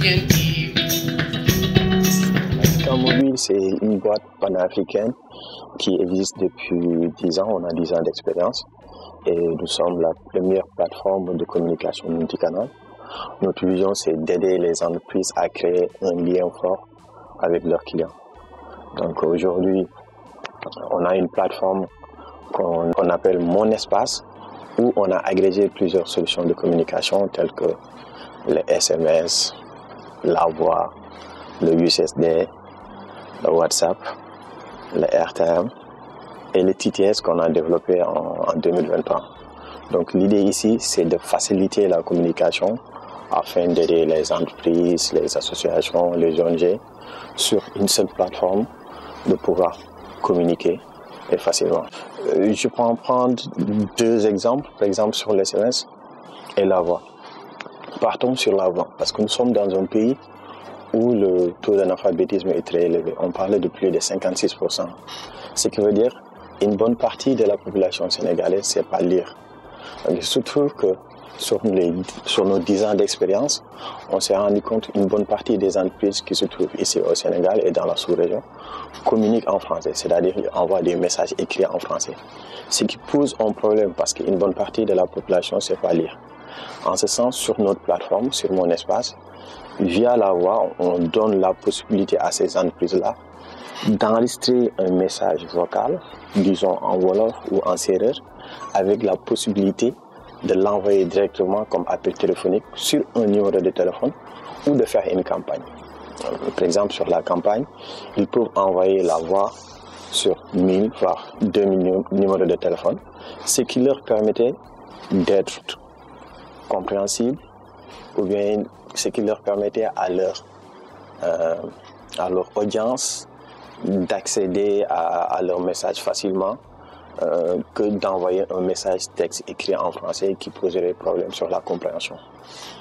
Africa Mobile, c'est une boîte panafricaine qui existe depuis 10 ans. On a 10 ans d'expérience et nous sommes la première plateforme de communication multicanal. Notre vision, c'est d'aider les entreprises à créer un lien fort avec leurs clients. Donc aujourd'hui, on a une plateforme qu'on appelle Mon Espace, où on a agrégé plusieurs solutions de communication telles que le SMS, la voix, le USSD, le WhatsApp, le RTM et le TTS qu'on a développé en 2023. Donc l'idée ici, c'est de faciliter la communication afin d'aider les entreprises, les associations, les ONG sur une seule plateforme de pouvoir communiquer et facilement. Je peux en prendre deux exemples, par exemple sur le SMS et la voix. Partons sur la voix, parce que nous sommes dans un pays où le taux d'analphabétisme est très élevé. On parlait de plus de 56%. Ce qui veut dire une bonne partie de la population sénégalaise ne sait pas lire. Donc, il se trouve que sur nos 10 ans d'expérience, on s'est rendu compte qu'une bonne partie des entreprises qui se trouvent ici au Sénégal et dans la sous-région communiquent en français, c'est-à-dire envoient des messages écrits en français. Ce qui pose un problème parce qu'une bonne partie de la population ne sait pas lire. En ce sens, sur notre plateforme, sur Mon Espace, via la voix, on donne la possibilité à ces entreprises-là d'enregistrer un message vocal, disons en Wolof ou en Serer, avec la possibilité de l'envoyer directement comme appel téléphonique sur un numéro de téléphone ou de faire une campagne. Par exemple, sur la campagne, ils peuvent envoyer la voix sur 1000 voire 2000 numéros de téléphone, ce qui leur permettait d'être compréhensibles ou bien ce qui leur permettait à leur audience d'accéder à leur message facilement que d'envoyer un message texte écrit en français qui poserait problème sur la compréhension.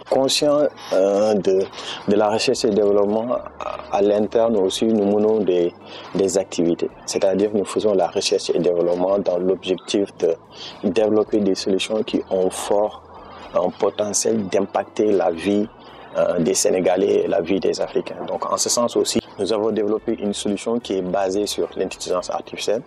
Conscient de la recherche et développement, à l'interne aussi, nous menons des activités. C'est-à-dire nous faisons la recherche et développement dans l'objectif de développer des solutions qui ont fort un potentiel d'impacter la vie des Sénégalais et la vie des Africains. Donc en ce sens aussi, nous avons développé une solution qui est basée sur l'intelligence artificielle,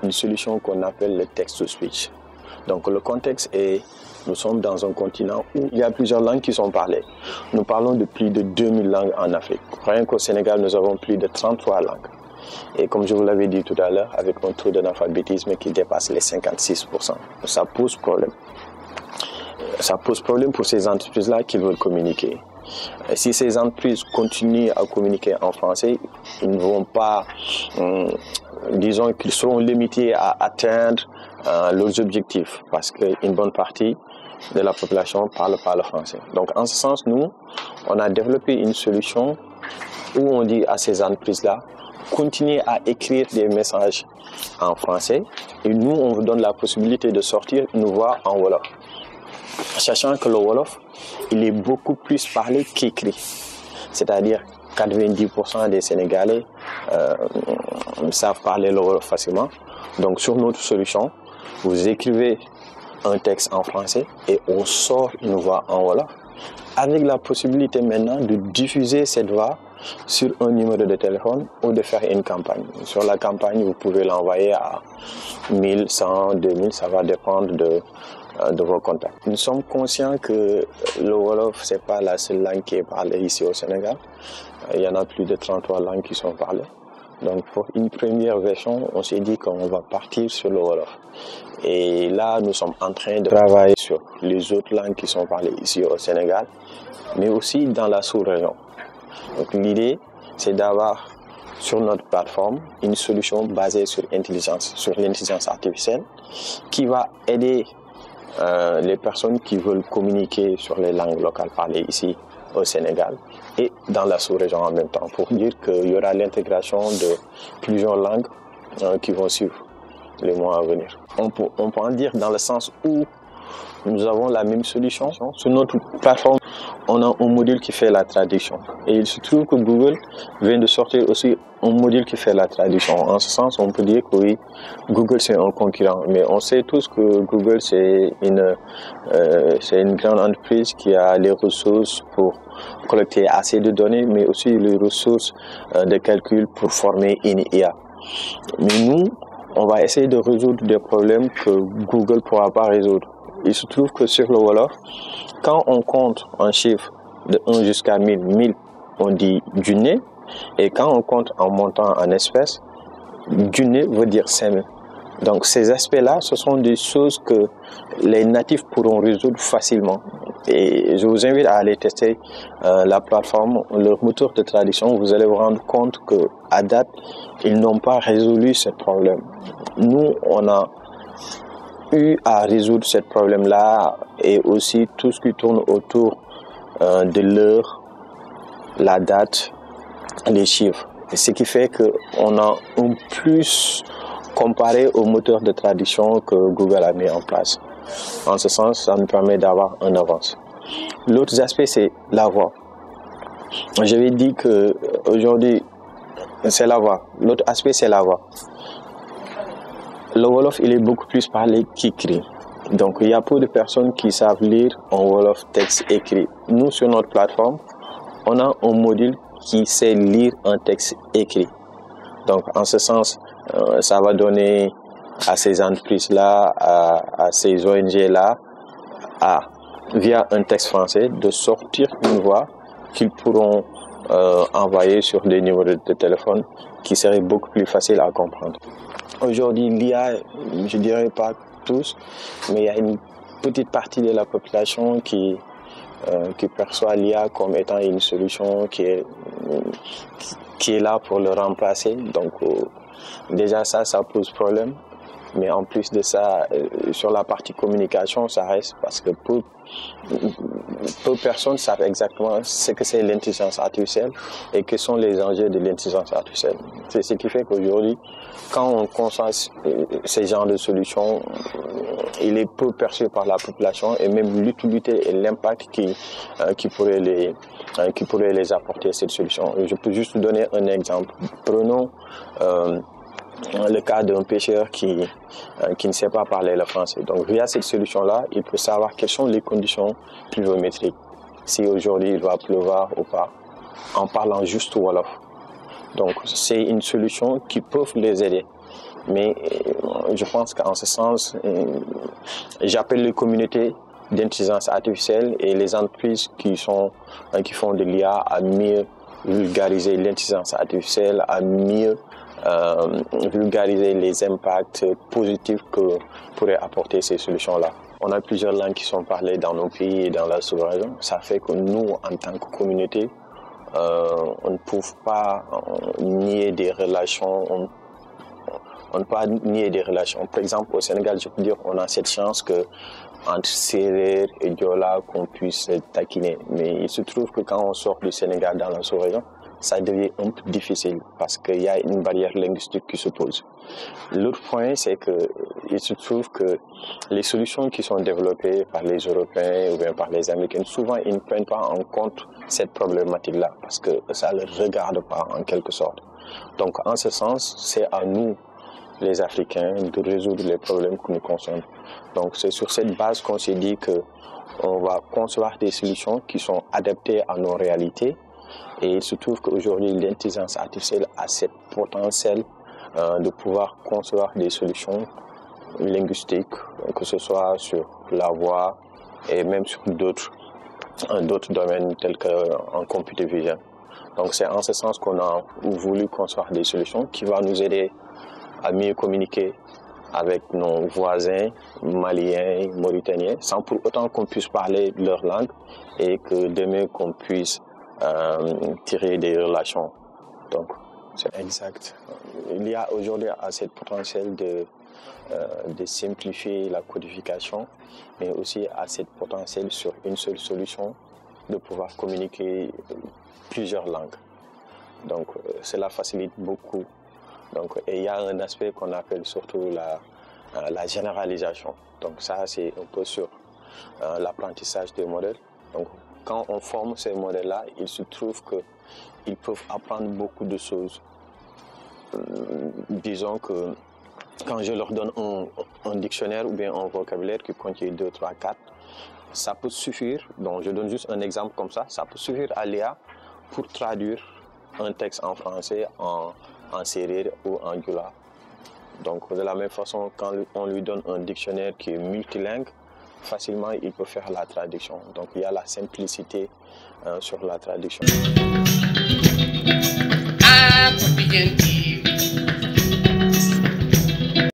une solution qu'on appelle le text-to-speech. Donc le contexte est, nous sommes dans un continent où il y a plusieurs langues qui sont parlées. Nous parlons de plus de 2000 langues en Afrique. Rien qu'au Sénégal, nous avons plus de 33 langues. Et comme je vous l'avais dit tout à l'heure, avec un taux d'analphabétisme qui dépasse les 56%. Ça pose problème. Ça pose problème pour ces entreprises-là qui veulent communiquer. Si ces entreprises continuent à communiquer en français, ils ne vont pas, disons qu'ils seront limités à atteindre leurs objectifs parce qu'une bonne partie de la population parle pas le français. Donc en ce sens, nous, on a développé une solution où on dit à ces entreprises-là, continuez à écrire des messages en français et nous, on vous donne la possibilité de sortir une voix en Wolof. Sachant que le Wolof, il est beaucoup plus parlé qu'écrit. C'est-à-dire 90% des Sénégalais savent parler le Wolof facilement. Donc sur notre solution, vous écrivez un texte en français et on sort une voix en Wolof avec la possibilité maintenant de diffuser cette voix sur un numéro de téléphone ou de faire une campagne. Sur la campagne, vous pouvez l'envoyer à 1000, 100, 2000, ça va dépendre de vos contacts. Nous sommes conscients que le Wolof, ce n'est pas la seule langue qui est parlée ici au Sénégal. Il y en a plus de 33 langues qui sont parlées. Donc pour une première version, on s'est dit qu'on va partir sur le Wolof. Et là, nous sommes en train de travailler sur les autres langues qui sont parlées ici au Sénégal, mais aussi dans la sous-région. Donc l'idée, c'est d'avoir sur notre plateforme une solution basée sur l'intelligence artificielle qui va aider les personnes qui veulent communiquer sur les langues locales parlées ici au Sénégal et dans la sous-région en même temps, pour dire qu'il y aura l'intégration de plusieurs langues qui vont suivre les mois à venir. On peut en dire dans le sens où nous avons la même solution. Sur notre plateforme, on a un module qui fait la traduction. Et il se trouve que Google vient de sortir aussi un module qui fait la traduction. En ce sens, on peut dire que oui, Google c'est un concurrent. Mais on sait tous que Google c'est une grande entreprise qui a les ressources pour collecter assez de données, mais aussi les ressources de calcul pour former une IA. Mais nous, on va essayer de résoudre des problèmes que Google ne pourra pas résoudre. Il se trouve que sur le Wolof, quand on compte un chiffre de 1 jusqu'à 1000, 1000 on dit junne, et quand on compte en montant en espèces, junne veut dire 5000. Donc ces aspects-là, ce sont des choses que les natifs pourront résoudre facilement. Et je vous invite à aller tester la plateforme, leur moteur de traduction. Vous allez vous rendre compte qu'à date, ils n'ont pas résolu ce problème. Nous, on a eu à résoudre ce problème-là et aussi tout ce qui tourne autour de l'heure, la date, les chiffres. Et ce qui fait qu'on a un plus comparé au moteur de traduction que Google a mis en place. En ce sens, ça nous permet d'avoir un avance. L'autre aspect, c'est la voix. J'avais dit qu'aujourd'hui, c'est la voix. L'autre aspect, c'est la voix. Le Wolof, il est beaucoup plus parlé qu'écrit. Donc, il y a peu de personnes qui savent lire un Wolof texte écrit. Nous, sur notre plateforme, on a un module qui sait lire un texte écrit. Donc, en ce sens, ça va donner à ces entreprises-là, à ces ONG-là, via un texte français, de sortir une voix qu'ils pourront envoyer sur des numéros de téléphone qui seraient beaucoup plus faciles à comprendre. Aujourd'hui, l'IA, je dirais pas tous, mais il y a une petite partie de la population qui perçoit l'IA comme étant une solution qui est là pour le remplacer. Donc, déjà ça pose problème. Mais en plus de ça, sur la partie communication, ça reste parce que peu de personnes savent exactement ce que c'est l'intelligence artificielle et quels sont les enjeux de l'intelligence artificielle. C'est ce qui fait qu'aujourd'hui, quand on conçoit ces genres de solutions, il est peu perçu par la population et même l'utilité et l'impact qui pourrait les apporter cette solution. Je peux juste vous donner un exemple. Prenons le cas d'un pêcheur qui ne sait pas parler le français. Donc, via cette solution-là, il peut savoir quelles sont les conditions pluviométriques. Si aujourd'hui il va pleuvoir ou pas, en parlant juste Wolof. Donc, c'est une solution qui peut les aider. Mais je pense qu'en ce sens, j'appelle les communautés d'intelligence artificielle et les entreprises qui font de l'IA à mieux vulgariser l'intelligence artificielle, à mieux vulgariser les impacts positifs que pourraient apporter ces solutions-là. On a plusieurs langues qui sont parlées dans nos pays et dans la sous-région. Ça fait que nous, en tant que communauté, on ne peut pas nier des relations. On ne peut pas nier des relations. Par exemple, au Sénégal, je peux dire qu'on a cette chance que entre Sérère et Diola, qu'on puisse taquiner. Mais il se trouve que quand on sort du Sénégal dans la sous-région, ça devient un peu difficile parce qu'il y a une barrière linguistique qui se pose. L'autre point, c'est qu'il se trouve que les solutions qui sont développées par les Européens ou bien par les Américains, souvent ils ne prennent pas en compte cette problématique-là parce que ça ne les regarde pas en quelque sorte. Donc en ce sens, c'est à nous, les Africains, de résoudre les problèmes qui nous concernent. Donc c'est sur cette base qu'on s'est dit qu'on va concevoir des solutions qui sont adaptées à nos réalités. Et il se trouve qu'aujourd'hui, l'intelligence artificielle a ce potentiel de pouvoir concevoir des solutions linguistiques, que ce soit sur la voix et même sur d'autres domaines tels qu'en computer vision. Donc c'est en ce sens qu'on a voulu concevoir des solutions qui vont nous aider à mieux communiquer avec nos voisins maliens, mauritaniens, sans pour autant qu'on puisse parler leur langue et que demain qu'on puisse tirer des relations. Donc, c'est exact. Il y a aujourd'hui assez de potentiel de simplifier la codification, mais aussi assez de potentiel sur une seule solution de pouvoir communiquer plusieurs langues. Donc, cela facilite beaucoup. Donc, et il y a un aspect qu'on appelle surtout la généralisation. Donc, ça, c'est un peu sur l'apprentissage des modèles. Donc, quand on forme ces modèles-là, il se trouve qu'ils peuvent apprendre beaucoup de choses. Disons que quand je leur donne un dictionnaire ou bien un vocabulaire qui contient 2, 3, 4, ça peut suffire, donc je donne juste un exemple comme ça peut suffire à l'IA pour traduire un texte en français, en sérère ou en djoula. Donc de la même façon, quand on lui donne un dictionnaire qui est multilingue, facilement il peut faire la traduction. Donc il y a la simplicité sur la traduction.